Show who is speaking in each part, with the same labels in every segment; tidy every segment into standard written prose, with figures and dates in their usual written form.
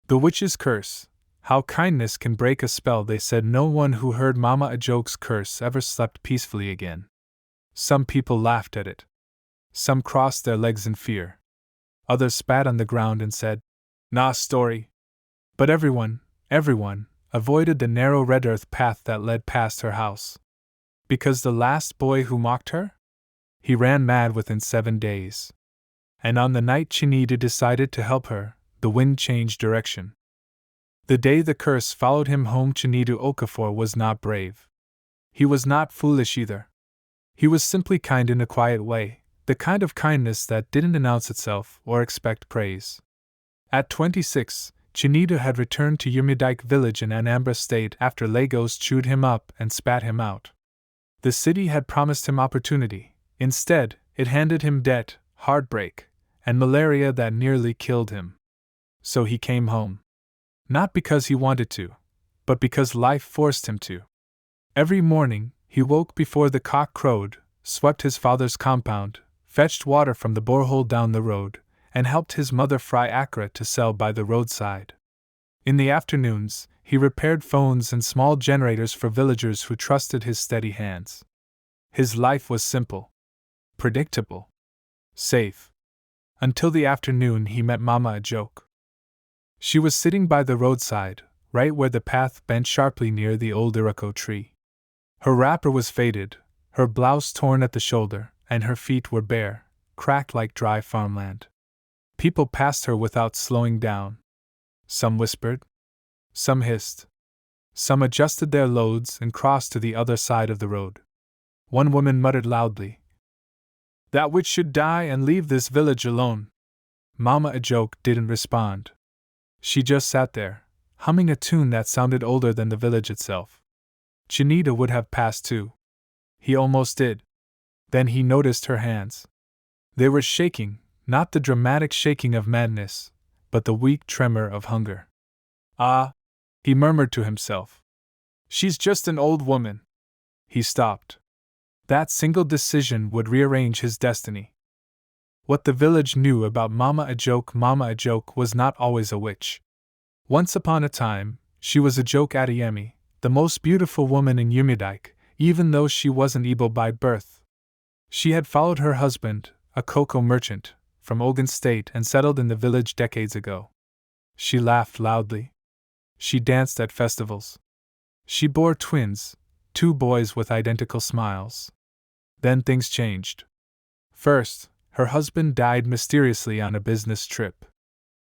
Speaker 1: The witch's curse. How kindness can break a spell, they said. No one who heard Mama Ajoke's curse ever slept peacefully again. Some people laughed at it. Some crossed their legs in fear. Others spat on the ground and said, "Nah, story." But everyone, avoided the narrow red earth path that led past her house. Because the last boy who mocked her? He ran mad within 7 days. And on the night Chinedu decided to help her, the wind changed direction. The day the curse followed him home, Chinedu Okafor was not brave. He was not foolish either. He was simply kind in a quiet way, the kind of kindness that didn't announce itself or expect praise. At 26, Chinedu had returned to Yumidike village in Anambra State after Lagos chewed him up and spat him out. The city had promised him opportunity. Instead, it handed him debt, heartbreak, and malaria that nearly killed him. So he came home. Not because he wanted to, but because life forced him to. Every morning, he woke before the cock crowed, swept his father's compound, fetched water from the borehole down the road, and helped his mother fry akra to sell by the roadside. In the afternoons, he repaired phones and small generators for villagers who trusted his steady hands. His life was simple, predictable, safe. Until the afternoon he met Mama Ajoke. She was sitting by the roadside, right where the path bent sharply near the old iroko tree. Her wrapper was faded, her blouse torn at the shoulder, and her feet were bare, cracked like dry farmland. People passed her without slowing down. Some whispered. Some hissed. Some adjusted their loads and crossed to the other side of the road. One woman muttered loudly, "That witch should die and leave this village alone." Mama Ajoke didn't respond. She just sat there, humming a tune that sounded older than the village itself. Chinedu would have passed too. He almost did. Then he noticed her hands. They were shaking, not the dramatic shaking of madness, but the weak tremor of hunger. "Ah," he murmured to himself. "She's just an old woman." He stopped. That single decision would rearrange his destiny. What the village knew about Mama Ajoke was not always a witch. Once upon a time, she was Ajoke Adeyemi, the most beautiful woman in Yumidike, even though she wasn't Igbo by birth. She had followed her husband, a cocoa merchant, from Ogun State and settled in the village decades ago. She laughed loudly. She danced at festivals. She bore twins, 2 boys with identical smiles. Then things changed. First, her husband died mysteriously on a business trip.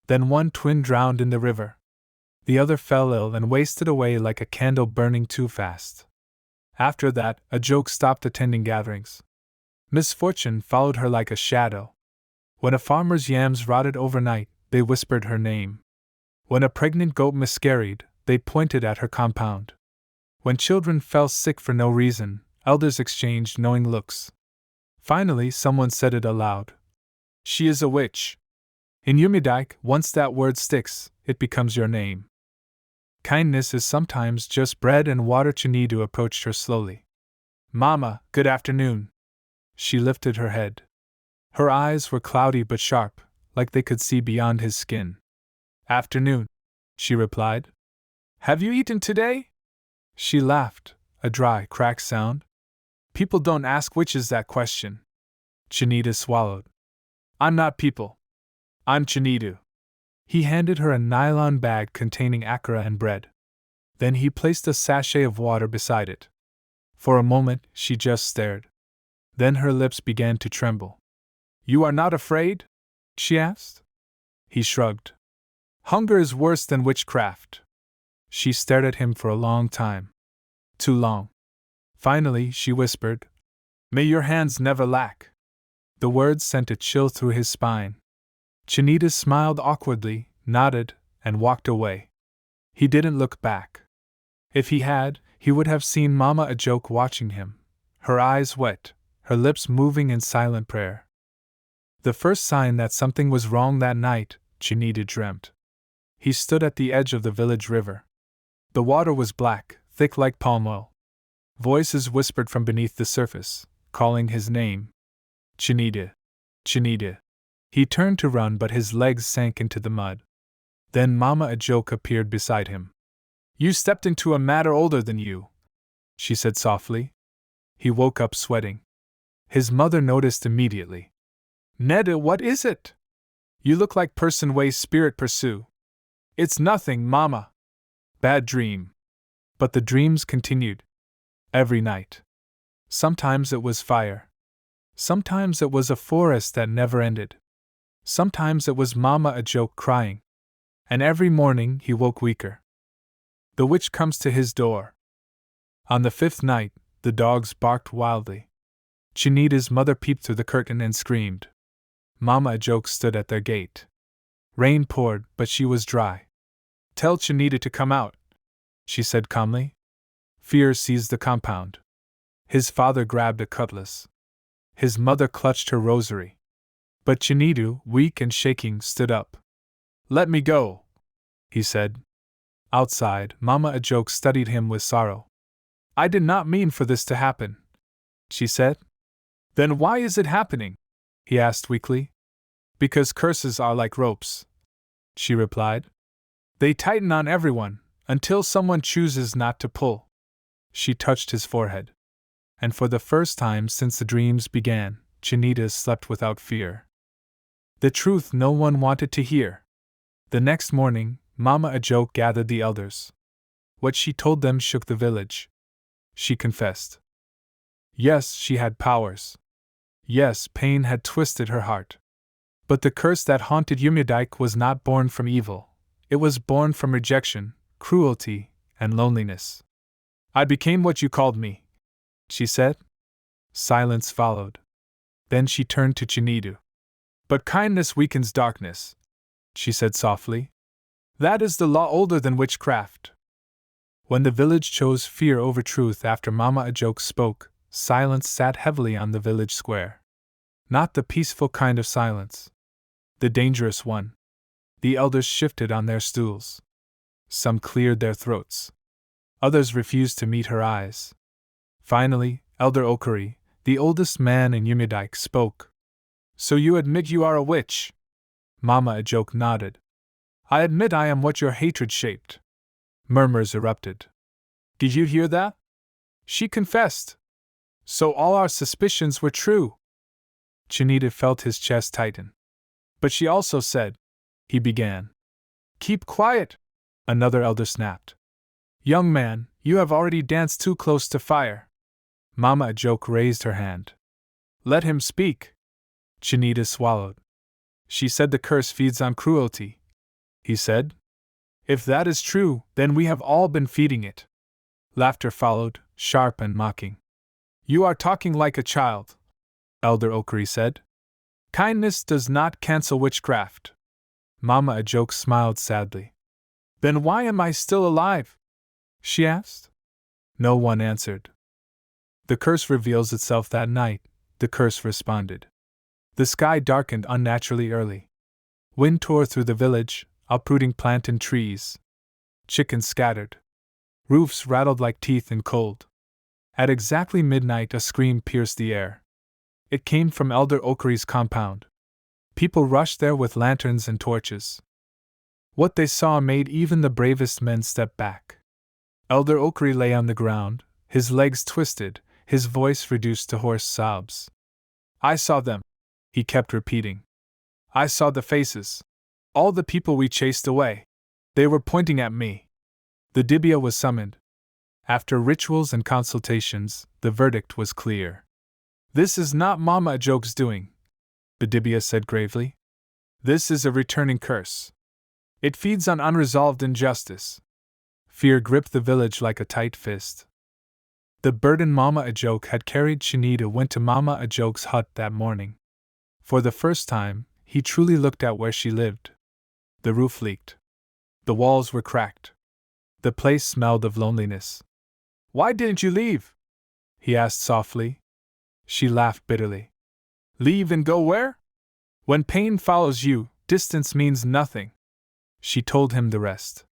Speaker 1: Then one twin drowned in the river. The other fell ill and wasted away like a candle burning too fast. After that, Ajoke stopped attending gatherings. Misfortune followed her like a shadow. When a farmer's yams rotted overnight, they whispered her name. When a pregnant goat miscarried, they pointed at her compound. When children fell sick for no reason, elders exchanged knowing looks. Finally, someone said it aloud. "She is a witch." In Yumidike, once that word sticks, it becomes your name. Kindness is sometimes just bread and water. Chinedu approached her slowly. "Mama, good afternoon." She lifted her head. Her eyes were cloudy but sharp, like they could see beyond his skin. "Afternoon," she replied. "Have you eaten today?" She laughed, a dry, cracked sound. "People don't ask witches that question." Chinedu swallowed. "I'm not people. I'm Chinedu." He handed her a nylon bag containing akara and bread. Then he placed a sachet of water beside it. For a moment, she just stared. Then her lips began to tremble. "You are not afraid?" she asked. He shrugged. "Hunger is worse than witchcraft." She stared at him for a long time. Too long. Finally, she whispered, "May your hands never lack." The words sent a chill through his spine. Chinedu smiled awkwardly, nodded, and walked away. He didn't look back. If he had, he would have seen Mama Ajoke watching him, her eyes wet, her lips moving in silent prayer. The first sign that something was wrong that night, Chinedu dreamt. He stood at the edge of the village river. The water was black, thick like palm oil. Voices whispered from beneath the surface, calling his name. "Chinedu. Chinedu." He turned to run, but his legs sank into the mud. Then Mama Ajoke appeared beside him. You stepped into a matter older than you, she said softly. He woke up sweating. His mother noticed immediately. Ned, what is it? You look like person Way's spirit pursue. It's nothing, Mama. Bad dream. But the dreams continued. Every night. Sometimes it was fire. Sometimes it was a forest that never ended. Sometimes it was Mama Ajoke crying. And every morning he woke weaker. The witch comes to his door. On the 5th night, the dogs barked wildly. Chinita's mother peeped through the curtain and screamed. Mama Ajoke stood at their gate. Rain poured, but she was dry. Tell Chinita to come out, she said calmly. Fear seized the compound. His father grabbed a cutlass. His mother clutched her rosary. But Chinita, weak and shaking, stood up. Let me go, he said. Outside, Mama Ajoke studied him with sorrow. I did not mean for this to happen, she said. Then why is it happening? He asked weakly. Because curses are like ropes, she replied. They tighten on everyone, until someone chooses not to pull. She touched his forehead. And for the first time since the dreams began, Chinita slept without fear. The truth no one wanted to hear. The next morning, Mama Ajoke gathered the elders. What she told them shook the village. She confessed. Yes, she had powers. Yes, pain had twisted her heart. But the curse that haunted Yumyadike was not born from evil. It was born from rejection, cruelty, and loneliness. I became what you called me, she said. Silence followed. Then she turned to Chinita. But kindness weakens darkness, she said softly. That is the law older than witchcraft. When the village chose fear over truth after Mama Ajoke spoke, silence sat heavily on the village square. Not the peaceful kind of silence. The dangerous one. The elders shifted on their stools. Some cleared their throats. Others refused to meet her eyes. Finally, Elder Okari, the oldest man in Yumyadike, spoke. So you admit you are a witch? Mama Ajoke nodded. I admit I am what your hatred shaped. Murmurs erupted. Did you hear that? She confessed. So all our suspicions were true. Chinita felt his chest tighten. But she also said, he began. Keep quiet, another elder snapped. Young man, you have already danced too close to fire. Mama Ajoke raised her hand. Let him speak. Chinita swallowed. She said the curse feeds on cruelty, he said. If that is true, then we have all been feeding it. Laughter followed, sharp and mocking. You are talking like a child, Elder Okari said. Kindness does not cancel witchcraft. Mama Ajoke smiled sadly. Then why am I still alive? She asked. No one answered. The curse reveals itself that night, the curse responded. The sky darkened unnaturally early. Wind tore through the village, uprooting plant and trees. Chickens scattered. Roofs rattled like teeth in cold. At exactly midnight a scream pierced the air. It came from Elder Okari's compound. People rushed there with lanterns and torches. What they saw made even the bravest men step back. Elder Okari lay on the ground, his legs twisted, his voice reduced to hoarse sobs. I saw them, he kept repeating. I saw the faces. All the people we chased away. They were pointing at me. The Dibia was summoned. After rituals and consultations, the verdict was clear. This is not Mama Ajoke's doing, the Dibia said gravely. This is a returning curse. It feeds on unresolved injustice. Fear gripped the village like a tight fist. The burden Mama Ajoke had carried Chinita went to Mama Ajoke's hut that morning. For the first time, he truly looked at where she lived. The roof leaked. The walls were cracked. The place smelled of loneliness. Why didn't you leave? He asked softly. She laughed bitterly. Leave and go where? When pain follows you, distance means nothing. She told him the rest.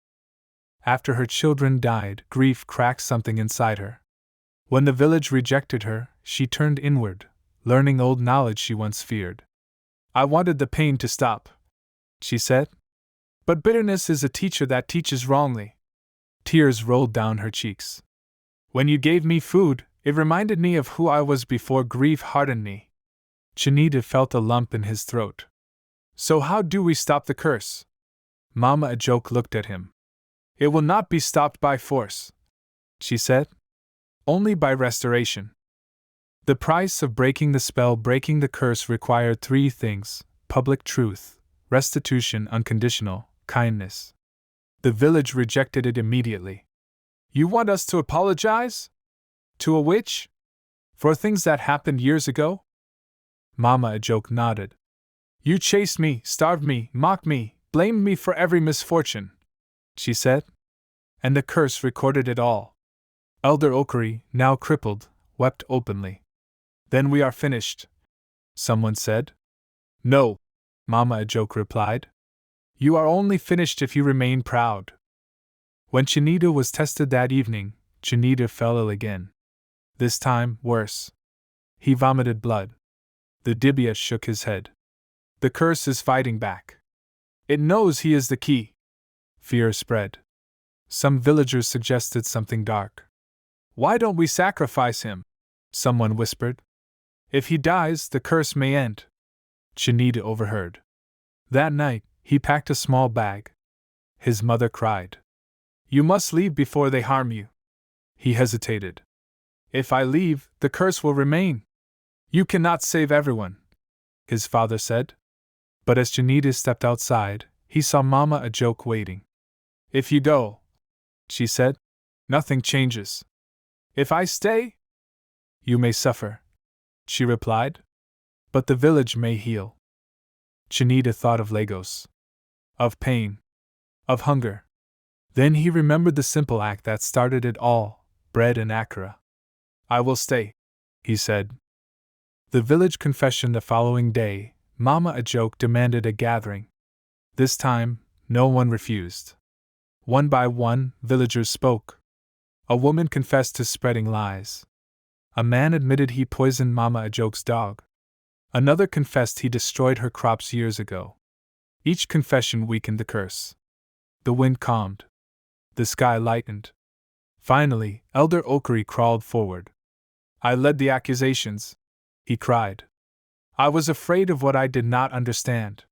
Speaker 1: After her children died, grief cracked something inside her. When the village rejected her, she turned inward, learning old knowledge she once feared. I wanted the pain to stop, she said. But bitterness is a teacher that teaches wrongly. Tears rolled down her cheeks. When you gave me food, it reminded me of who I was before grief hardened me. Chinita felt a lump in his throat. So how do we stop the curse? Mama Ajoke looked at him. It will not be stopped by force, she said. Only by restoration. The price of breaking the spell, breaking the curse, required 3 things: public truth, restitution, unconditional kindness. The village rejected it immediately. You want us to apologize? To a witch? For things that happened years ago? Mama Ajoke nodded. You chased me, starved me, mocked me, blamed me for every misfortune, she said. And the curse recorded it all. Elder Okari, now crippled, wept openly. Then we are finished, someone said. No, Mama Ajoke replied. You are only finished if you remain proud. When Chinita was tested that evening, Chinita fell ill again. This time, worse. He vomited blood. The Dibia shook his head. The curse is fighting back. It knows he is the key. Fear spread. Some villagers suggested something dark. Why don't we sacrifice him? Someone whispered. If he dies, the curse may end. Chinita overheard. That night, he packed a small bag. His mother cried. You must leave before they harm you. He hesitated. If I leave, the curse will remain. You cannot save everyone, his father said. But as Chinita stepped outside, he saw Mama Ajoke waiting. If you go, she said, nothing changes. If I stay, you may suffer, she replied. But the village may heal. Chinita thought of Lagos, of pain, of hunger. Then he remembered the simple act that started it all, bread and akara. I will stay, he said. The village confession the following day, Mama Ajoke demanded a gathering. This time, no one refused. One by one, villagers spoke. A woman confessed to spreading lies. A man admitted he poisoned Mama Ajoke's dog. Another confessed he destroyed her crops years ago. Each confession weakened the curse. The wind calmed. The sky lightened. Finally, Elder Okari crawled forward. I led the accusations, he cried. I was afraid of what I did not understand.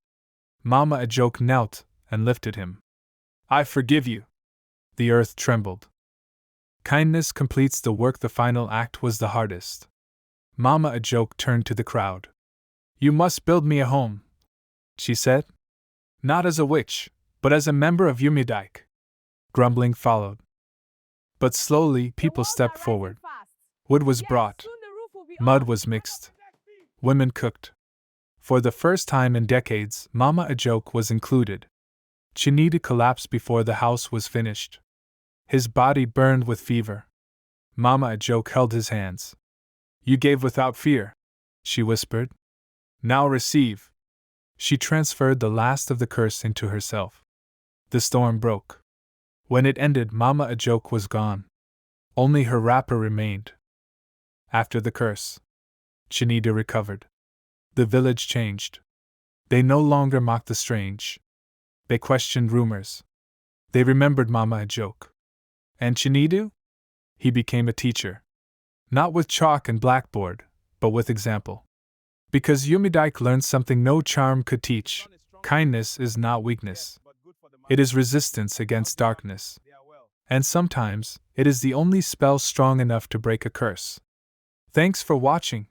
Speaker 1: Mama Ajoke knelt and lifted him. I forgive you. The earth trembled. Kindness completes the work. The final act was the hardest. Mama Ajoke turned to the crowd. You must build me a home, she said. Not as a witch, but as a member of Yumidike. Grumbling followed. But slowly people stepped forward. Wood was brought. Mud was mixed. Women cooked. For the first time in decades, Mama Ajoke was included. Chinita collapsed before the house was finished. His body burned with fever. Mama Ajoke held his hands. You gave without fear, she whispered. Now receive. She transferred the last of the curse into herself. The storm broke. When it ended, Mama Ajoke was gone. Only her wrapper remained. After the curse, Chinita recovered. The village changed. They no longer mocked the strange. They questioned rumors. They remembered Mama Ajoke. And Chinita? He became a teacher. Not with chalk and blackboard, but with example. Because Yumidike learned something no charm could teach. Kindness is not weakness. It is resistance against darkness. And sometimes, it is the only spell strong enough to break a curse. Thanks for watching.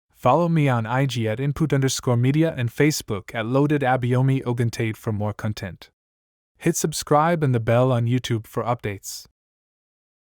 Speaker 1: Follow me on IG at input_media and Facebook at Loaded Abiomi Oguntate for more content. Hit subscribe and the bell on YouTube for updates.